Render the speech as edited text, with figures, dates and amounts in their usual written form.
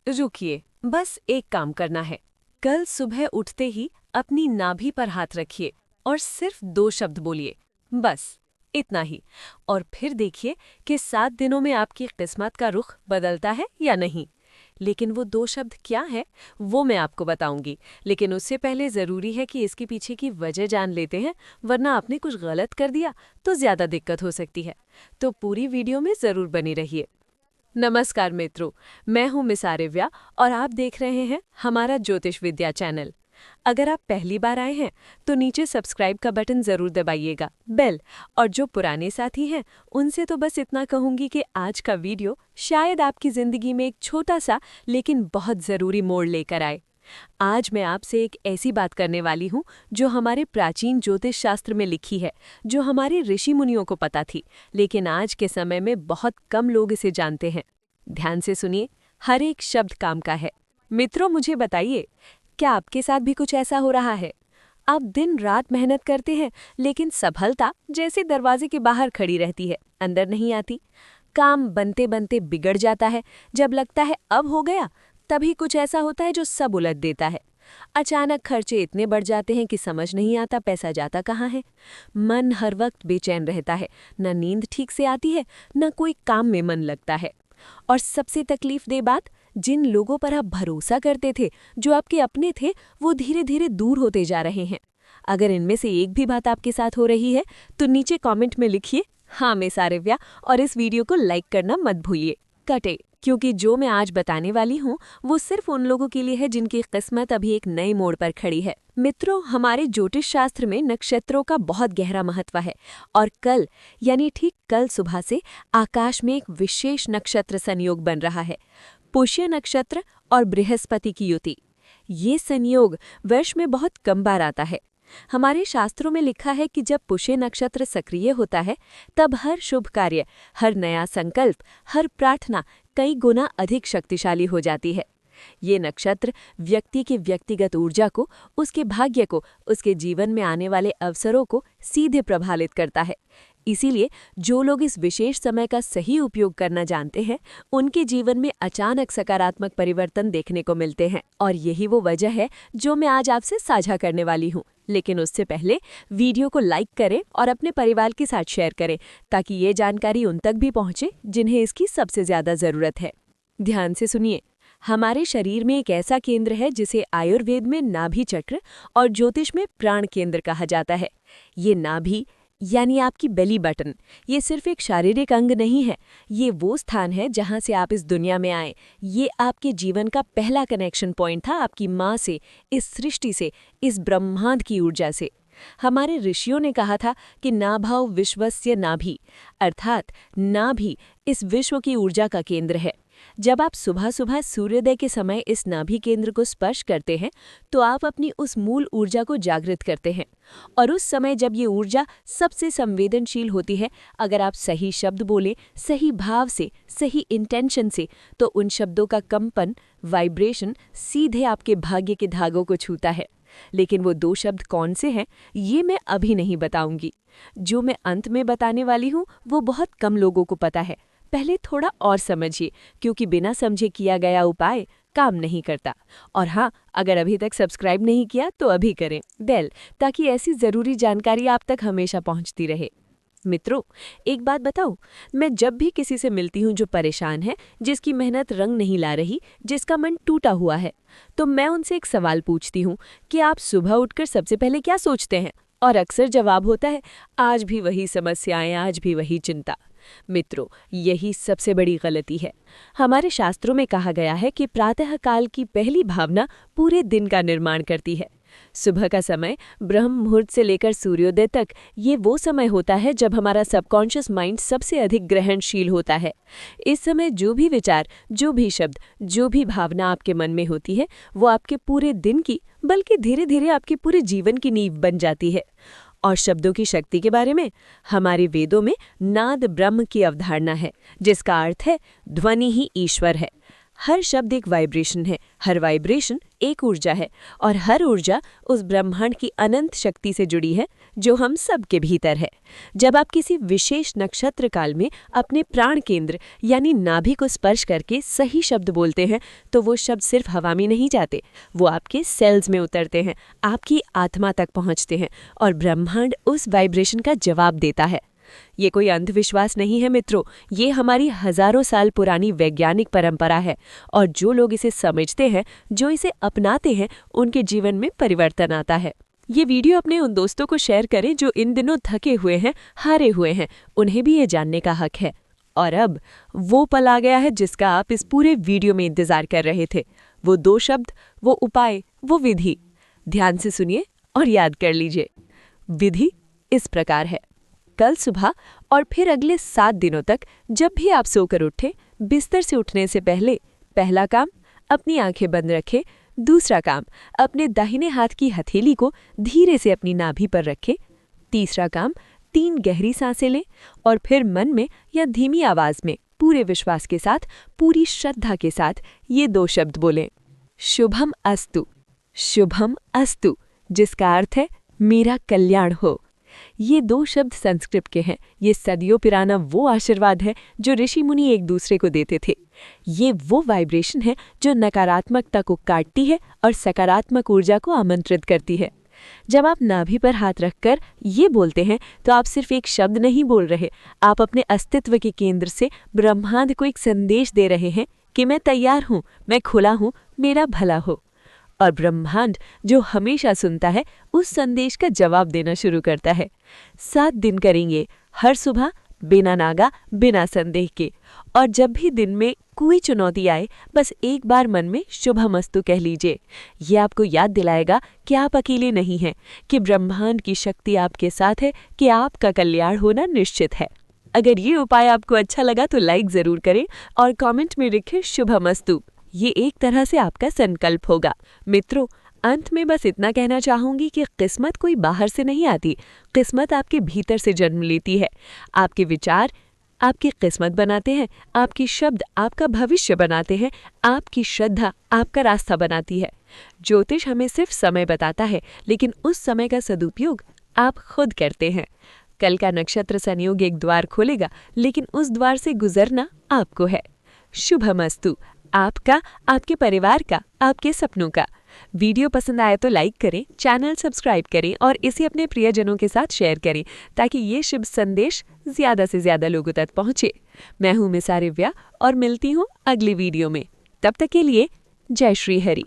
रुकिए, बस एक काम करना है। कल सुबह उठते ही अपनी नाभि पर हाथ रखिए और सिर्फ 2 शब्द बोलिए, बस इतना ही। और फिर देखिए कि 7 दिनों में आपकी किस्मत का रुख बदलता है या नहीं। लेकिन वो 2 शब्द क्या है, वो मैं आपको बताऊंगी। लेकिन उससे पहले ज़रूरी है कि इसके पीछे की वजह जान लेते हैं, वरना आपने कुछ गलत कर दिया तो ज़्यादा दिक्कत हो सकती है। तो पूरी वीडियो में ज़रूर बनी रहिए। नमस्कार मित्रों, मैं हूं मिस आरिव्या और आप देख रहे हैं हमारा ज्योतिष विद्या चैनल। अगर आप पहली बार आए हैं तो नीचे सब्सक्राइब का बटन जरूर दबाइएगा, बेल। और जो पुराने साथी हैं उनसे तो बस इतना कहूंगी कि आज का वीडियो शायद आपकी जिंदगी में एक छोटा सा लेकिन बहुत जरूरी मोड़ लेकर आए। आज मैं आपसे एक ऐसी बात करने वाली हूँ जो हमारे प्राचीन ज्योतिष शास्त्र में लिखी है, जो हमारे ऋषि मुनियों को पता थी, लेकिन आज के समय में बहुत कम लोग इसे जानते हैं। ध्यान से सुनिए, हर एक शब्द काम का है। मित्रों, मुझे बताइए, क्या आपके साथ भी कुछ ऐसा हो रहा है? आप दिन रात मेहनत करते हैं, लेकिन सफलता जैसे दरवाजे के बाहर खड़ी रहती है, अंदर नहीं आती। काम बनते बनते बिगड़ जाता है, जब लगता है अब हो गया, तभी कुछ ऐसा होता है जो सब उलट देता है। अचानक खर्चे इतने बढ़ जाते हैं कि समझ नहीं आता पैसा जाता कहाँ है। मन हर वक्त बेचैन रहता है, न नींद ठीक से आती है, न कोई काम में मन लगता है। और सबसे तकलीफ दे बात, जिन लोगों पर आप भरोसा करते थे, जो आपके अपने थे, वो धीरे धीरे दूर होते जा रहे हैं। अगर इनमें से एक भी बात आपके साथ हो रही है तो नीचे कमेंट में लिखिए, हाँ मिस आरिव्या, और इस वीडियो को लाइक करना मत भूलिए। कटे, क्योंकि जो मैं आज बताने वाली हूँ वो सिर्फ उन लोगों के लिए है जिनकी किस्मत अभी एक नए मोड़ पर खड़ी है। मित्रों, हमारे ज्योतिष शास्त्र में नक्षत्रों का बहुत गहरा महत्व है और कल यानी ठीक कल सुबह से आकाश में एक विशेष नक्षत्र संयोग बन रहा है, पुष्य नक्षत्र और बृहस्पति की युति। ये संयोग वर्ष में बहुत कम बार आता है। हमारे शास्त्रों में लिखा है कि जब पुष्य नक्षत्र सक्रिय होता है तब हर शुभ कार्य, हर नया संकल्प, हर प्रार्थना कई गुना अधिक शक्तिशाली हो जाती है। ये नक्षत्र व्यक्ति की व्यक्तिगत ऊर्जा को, उसके भाग्य को, उसके जीवन में आने वाले अवसरों को सीधे प्रभावित करता है। इसीलिए जो लोग इस विशेष समय का सही उपयोग करना जानते हैं, उनके जीवन में अचानक सकारात्मक परिवर्तन देखने को मिलते हैं। और यही वो वजह है जो मैं आज आपसे साझा करने वाली हूँ। लेकिन उससे पहले वीडियो को लाइक करें और अपने परिवार के साथ शेयर करें, ताकि ये जानकारी उन तक भी पहुँचे जिन्हें इसकी सबसे ज़्यादा ज़रूरत है। ध्यान से सुनिए, हमारे शरीर में एक ऐसा केंद्र है जिसे आयुर्वेद में नाभि चक्र और ज्योतिष में प्राण केंद्र कहा जाता है। ये नाभि यानी आपकी बेली बटन, ये सिर्फ एक शारीरिक अंग नहीं है, ये वो स्थान है जहाँ से आप इस दुनिया में आए। ये आपके जीवन का पहला कनेक्शन पॉइंट था आपकी माँ से, इस सृष्टि से, इस ब्रह्मांड की ऊर्जा से। हमारे ऋषियों ने कहा था कि नाभौ विश्वस्य नाभि, अर्थात नाभि इस विश्व की ऊर्जा का केंद्र है। जब आप सुबह सुबह सूर्योदय के समय इस नाभि केंद्र को स्पर्श करते हैं तो आप अपनी उस मूल ऊर्जा को जागृत करते हैं। और उस समय जब ये ऊर्जा सबसे संवेदनशील होती है, अगर आप सही शब्द बोलें, सही भाव से, सही इंटेंशन से, तो उन शब्दों का कंपन, वाइब्रेशन सीधे आपके भाग्य के धागों को छूता है। लेकिन वो 2 शब्द कौन से हैं, ये मैं अभी नहीं बताऊंगी। जो मैं अंत में बताने वाली हूँ वो बहुत कम लोगों को पता है। पहले थोड़ा और समझिए, क्योंकि बिना समझे किया गया उपाय काम नहीं करता। और हाँ, अगर अभी तक सब्सक्राइब नहीं किया तो अभी करें बेल, ताकि ऐसी ज़रूरी जानकारी आप तक हमेशा पहुंचती रहे। मित्रों, एक बात बताऊं, मैं जब भी किसी से मिलती हूं जो परेशान है, जिसकी मेहनत रंग नहीं ला रही, जिसका मन टूटा हुआ है, तो मैं उनसे एक सवाल पूछती हूं कि आप सुबह उठकर सबसे पहले क्या सोचते हैं? और अक्सर जवाब होता है, आज भी वही समस्याएं, आज भी वही चिंता। मित्रों, यही सबसे बड़ी गलती है। हमारे शास्त्रों में कहा गया है कि प्रातःकाल की पहली भावना पूरे दिन का निर्माण करती है। सुबह का समय ब्रह्म मुहूर्त से लेकर सूर्योदय तक ये वो समय होता है जब हमारा सबकॉन्शियस माइंड सबसे अधिक ग्रहणशील होता है। इस समय जो भी विचार, जो भी शब्द, जो भी भावना आपके मन में होती है, वो आपके पूरे दिन की, बल्कि धीरे धीरे आपके पूरे जीवन की नींव बन जाती है। और शब्दों की शक्ति के बारे में हमारे वेदों में नाद ब्रह्म की अवधारणा है, जिसका अर्थ है ध्वनि ही ईश्वर है। हर शब्द एक वाइब्रेशन है, हर वाइब्रेशन एक ऊर्जा है और हर ऊर्जा उस ब्रह्मांड की अनंत शक्ति से जुड़ी है जो हम सब के भीतर है। जब आप किसी विशेष नक्षत्र काल में अपने प्राण केंद्र यानी नाभि को स्पर्श करके सही शब्द बोलते हैं तो वो शब्द सिर्फ हवा में नहीं जाते, वो आपके सेल्स में उतरते हैं, आपकी आत्मा तक पहुंचते हैं और ब्रह्मांड उस वाइब्रेशन का जवाब देता है। ये कोई अंधविश्वास नहीं है मित्रों, ये हमारी हजारों साल पुरानी वैज्ञानिक परंपरा है और जो लोग इसे समझते हैं, जो इसे अपनाते हैं, उनके जीवन में परिवर्तन आता है। ये वीडियो अपने उन दोस्तों को शेयर करें जो इन दिनों थके हुए हैं, हारे हुए हैं, उन्हें भी ये जानने का हक है। और अब वो पल आ गया है जिसका आप इस पूरे वीडियो में इंतजार कर रहे थे। वो 2 शब्द, वो उपाय, वो विधि। ध्यान से सुनिए और याद कर लीजिए। विधि इस प्रकार है। कल सुबह और फिर अगले 7 दिनों तक जब भी आप सोकर उठे, बिस्तर से उठने से पहले पहला काम अपनी आंखें बंद रखें। दूसरा काम अपने दाहिने हाथ की हथेली को धीरे से अपनी नाभि पर रखें। तीसरा काम 3 गहरी सांसें लें और फिर मन में या धीमी आवाज में पूरे विश्वास के साथ, पूरी श्रद्धा के साथ ये 2 शब्द बोलें, शुभम अस्तु। शुभम अस्तु, जिसका अर्थ है मेरा कल्याण हो। ये 2 शब्द संस्कृत के हैं। ये सदियों पुराना वो आशीर्वाद है जो ऋषि मुनि एक दूसरे को देते थे। ये वो वाइब्रेशन है जो नकारात्मकता को काटती है और सकारात्मक ऊर्जा को आमंत्रित करती है। जब आप नाभि पर हाथ रखकर ये बोलते हैं तो आप सिर्फ एक शब्द नहीं बोल रहे, आप अपने अस्तित्व के केंद्र से ब्रह्मांड को एक संदेश दे रहे हैं कि मैं तैयार हूँ, मैं खुला हूँ, मेरा भला हो। और ब्रह्मांड जो हमेशा सुनता है, उस संदेश का जवाब देना शुरू करता है। 7 दिन करेंगे, हर सुबह, बिना नागा, बिना संदेह के। और जब भी दिन में कोई चुनौती आए, बस एक बार मन में शुभमस्तु कह लीजिए। ये आपको याद दिलाएगा कि आप अकेले नहीं हैं, कि ब्रह्मांड की शक्ति आपके साथ है, कि आपका कल्याण होना निश्चित है। अगर ये उपाय आपको अच्छा लगा तो लाइक जरूर करें और कमेंट में लिखें शुभमस्तु। ये एक तरह से आपका संकल्प होगा। मित्रों, अंत में बस इतना कहना चाहूंगी कि किस्मत कोई बाहर से नहीं आती, किस्मत आपके भीतर से जन्म लेती है। आपके विचार आपकी किस्मत बनाते हैं, आपकी शब्द आपका भविष्य बनाते हैं, आपकी श्रद्धा आपका रास्ता बनाती है। ज्योतिष हमें सिर्फ समय बताता है, लेकिन उस समय का सदुपयोग आप खुद करते हैं। कल का नक्षत्र संयोग एक द्वार खोलेगा, लेकिन उस द्वार से गुजरना आपको है। शुभमस्तु, आपका, आपके परिवार का, आपके सपनों का। वीडियो पसंद आए तो लाइक करें, चैनल सब्सक्राइब करें और इसे अपने प्रियजनों के साथ शेयर करें ताकि ये शुभ संदेश ज़्यादा से ज़्यादा लोगों तक पहुँचे। मैं हूँ मिस आरिव्या और मिलती हूँ अगली वीडियो में। तब तक के लिए जय श्री हरि।